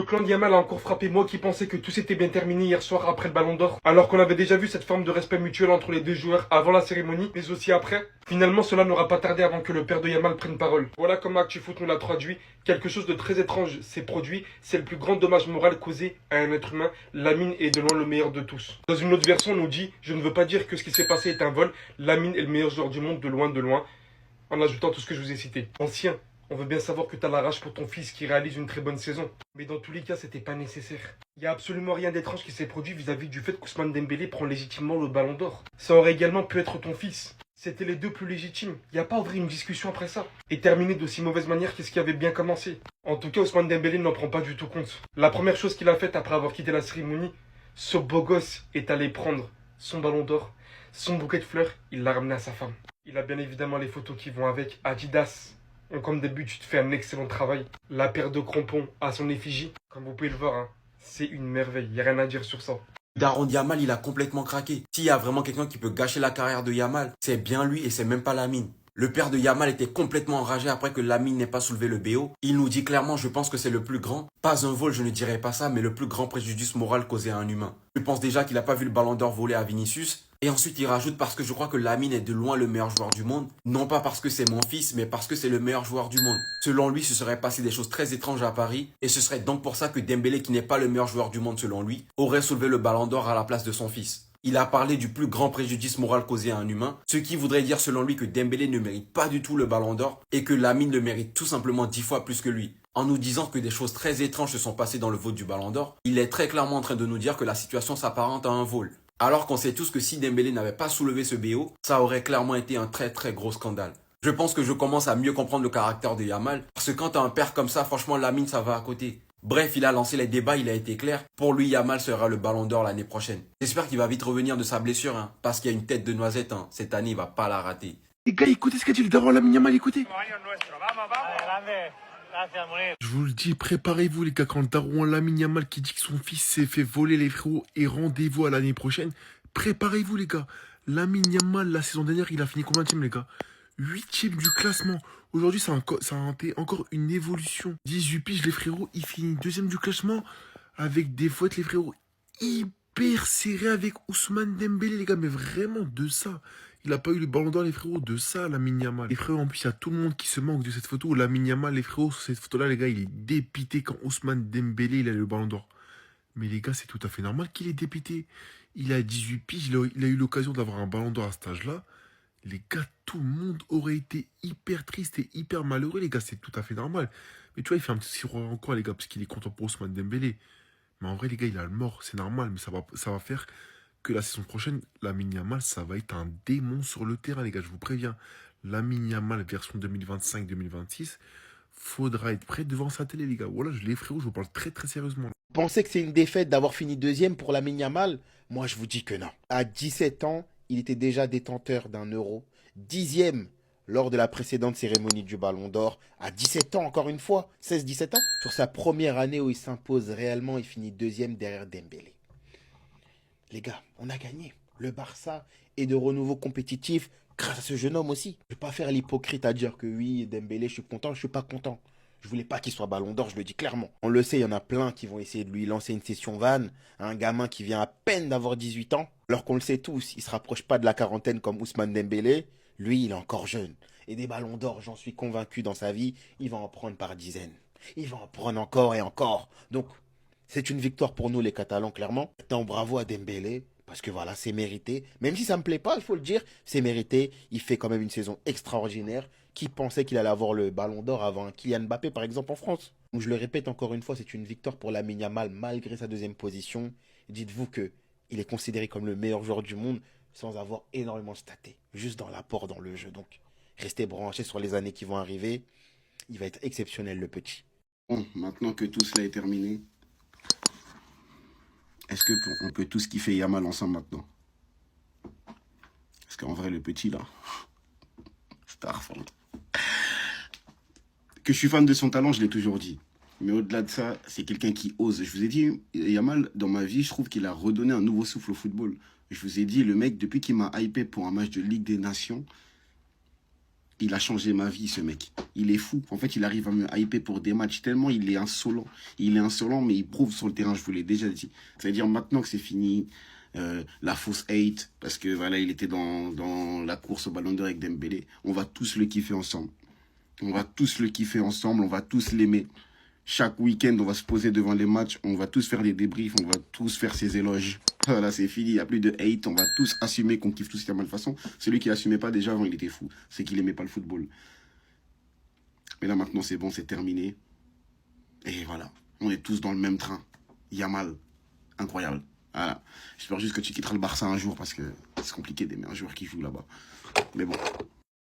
Le clan de Yamal a encore frappé moi qui pensais que tout s'était bien terminé hier soir après le Ballon d'Or, alors qu'on avait déjà vu cette forme de respect mutuel entre les deux joueurs avant la cérémonie, mais aussi après. Finalement, cela n'aura pas tardé avant que le père de Yamal prenne parole. Voilà comment ActuFoot nous l'a traduit. Quelque chose de très étrange s'est produit. C'est le plus grand dommage moral causé à un être humain. Lamine est de loin le meilleur de tous. Dans une autre version, on nous dit: je ne veux pas dire que ce qui s'est passé est un vol. Lamine est le meilleur joueur du monde de loin, en ajoutant tout ce que je vous ai cité. Ancien, on veut bien savoir que t'as la rage pour ton fils qui réalise une très bonne saison. Mais dans tous les cas, c'était pas nécessaire. Il y a absolument rien d'étrange qui s'est produit vis-à-vis du fait qu'Ousmane Dembélé prend légitimement le ballon d'or. Ça aurait également pu être ton fils. C'était les deux plus légitimes. Il n'y a pas à ouvrir une discussion après ça. Et terminer d'aussi mauvaise manière qu'est-ce qui avait bien commencé. En tout cas, Ousmane Dembélé n'en prend pas du tout compte. La première chose qu'il a faite après avoir quitté la cérémonie, ce beau gosse est allé prendre son ballon d'or, son bouquet de fleurs, il l'a ramené à sa femme. Il a bien évidemment les photos qui vont avec. Adidas, comme début, tu te fais un excellent travail. La paire de crampons à son effigie, comme vous pouvez le voir, hein, c'est une merveille. Il n'y a rien à dire sur ça. Daron de Yamal, il a complètement craqué. S'il y a vraiment quelqu'un qui peut gâcher la carrière de Yamal, c'est bien lui et c'est même pas Lamine. Le père de Yamal était complètement enragé après que Lamine n'ait pas soulevé le BO. Il nous dit clairement: je pense que c'est le plus grand, pas un vol, je ne dirais pas ça, mais le plus grand préjudice moral causé à un humain. Je pense déjà qu'il n'a pas vu le ballon d'or voler à Vinicius. Et ensuite, il rajoute: parce que je crois que Lamine est de loin le meilleur joueur du monde. Non pas parce que c'est mon fils, mais parce que c'est le meilleur joueur du monde. Selon lui, ce serait passé des choses très étranges à Paris. Et ce serait donc pour ça que Dembélé, qui n'est pas le meilleur joueur du monde selon lui, aurait soulevé le ballon d'or à la place de son fils. Il a parlé du plus grand préjudice moral causé à un humain, ce qui voudrait dire selon lui que Dembélé ne mérite pas du tout le ballon d'or et que Lamine le mérite tout simplement 10 fois plus que lui. En nous disant que des choses très étranges se sont passées dans le vote du ballon d'or, il est très clairement en train de nous dire que la situation s'apparente à un vol. Alors qu'on sait tous que si Dembélé n'avait pas soulevé ce BO, ça aurait clairement été un très très gros scandale. Je pense que je commence à mieux comprendre le caractère de Yamal, parce que quand t'as un père comme ça, franchement Lamine ça va à côté. Bref, il a lancé les débats, il a été clair. Pour lui, Yamal sera le ballon d'or l'année prochaine. J'espère qu'il va vite revenir de sa blessure, hein, parce qu'il y a une tête de noisette, hein. Cette année, il va pas la rater. Les gars, écoutez ce qu'a dit le daron Lamine Yamal, écoutez. Je vous le dis, préparez-vous les gars, quand le daron Lamine Yamal qui dit que son fils s'est fait voler les frérots et rendez-vous à l'année prochaine, préparez-vous les gars. Lamine Yamal, la saison dernière, il a fini combien de les gars? 8e du classement. Aujourd'hui, ça a été encore une évolution. 18 piges les frérots, il finit 2e du classement avec des fautes les frérots hyper serrés avec Ousmane Dembélé les gars, mais vraiment de ça. Il a pas eu le ballon d'or, les frérots, de ça, Lamine Yamal. Les frérots, en plus, il y a tout le monde qui se manque de cette photo. Lamine Yamal, les frérots, sur cette photo-là, les gars, il est dépité quand Ousmane Dembélé, il a le ballon d'or. Mais les gars, c'est tout à fait normal qu'il est dépité. Il a 18 piges, il a eu l'occasion d'avoir un ballon d'or à cet âge-là. Les gars, tout le monde aurait été hyper triste et hyper malheureux, les gars, c'est tout à fait normal. Mais tu vois, il fait un petit sirop encore, les gars, parce qu'il est content pour Ousmane Dembélé. Mais en vrai, les gars, il a le mort, c'est normal, mais ça va faire que la saison prochaine, Lamine Yamal, ça va être un démon sur le terrain, les gars, je vous préviens. Lamine Yamal, version 2025-2026, faudra être prêt devant sa télé, les gars. Voilà, les frérots, je vous parle très très sérieusement. Vous pensez que c'est une défaite d'avoir fini deuxième pour Lamine Yamal? Moi, je vous dis que non. À 17 ans, il était déjà détenteur d'un euro. 10e lors de la précédente cérémonie du Ballon d'Or. À 17 ans, encore une fois. 16-17 ans. Sur sa première année où il s'impose réellement, il finit deuxième derrière Dembélé. Les gars, on a gagné. Le Barça est de renouveau compétitif grâce à ce jeune homme aussi. Je ne vais pas faire l'hypocrite à dire que oui, Dembélé, je suis content, je suis pas content. Je voulais pas qu'il soit ballon d'or, je le dis clairement. On le sait, il y en a plein qui vont essayer de lui lancer une session vanne. Un gamin qui vient à peine d'avoir 18 ans. Alors qu'on le sait tous, il se rapproche pas de la quarantaine comme Ousmane Dembélé. Lui, il est encore jeune. Et des ballons d'or, j'en suis convaincu dans sa vie, il va en prendre par dizaines. Il va en prendre encore et encore. Donc, c'est une victoire pour nous les Catalans, clairement. Maintenant, bravo à Dembélé. Parce que voilà, c'est mérité. Même si ça me plaît pas, il faut le dire, c'est mérité. Il fait quand même une saison extraordinaire. Qui pensait qu'il allait avoir le ballon d'or avant un Kylian Mbappé, par exemple, en France? Donc je le répète encore une fois, c'est une victoire pour Lamine Yamal malgré sa deuxième position. Dites-vous que il est considéré comme le meilleur joueur du monde sans avoir énormément staté. Juste dans l'apport dans le jeu. Donc restez branchés sur les années qui vont arriver. Il va être exceptionnel, le petit. Bon, maintenant que tout cela est terminé, est-ce que on peut tous kiffer Yamal ensemble maintenant? Parce qu'en vrai, le petit là, star. Que je suis fan de son talent, je l'ai toujours dit. Mais au-delà de ça, c'est quelqu'un qui ose. Je vous ai dit, Yamal, dans ma vie, je trouve qu'il a redonné un nouveau souffle au football. Je vous ai dit, le mec, depuis qu'il m'a hypé pour un match de Ligue des Nations, Il a changé ma vie, ce mec. Il est fou. En fait, il arrive à me hyper pour des matchs tellement il est insolent. Il est insolent, mais il prouve sur le terrain, je vous l'ai déjà dit. C'est-à-dire maintenant que c'est fini, la fausse hate, parce que voilà, il était dans la course au Ballon d'Or avec Dembélé. On va tous le kiffer ensemble. On va tous le kiffer ensemble, on va tous l'aimer. Chaque week-end, on va se poser devant les matchs, on va tous faire des débriefs, on va tous faire ses éloges. Voilà, c'est fini, il n'y a plus de hate, on va tous assumer qu'on kiffe tous Yamal. De toute façon, celui qui n'assumait pas déjà avant, il était fou. C'est qu'il n'aimait pas le football. Mais là, maintenant, c'est bon, c'est terminé. Et voilà, on est tous dans le même train. Yamal, incroyable. Voilà. J'espère juste que tu quitteras le Barça un jour parce que c'est compliqué d'aimer un joueur qui joue là-bas. Mais bon.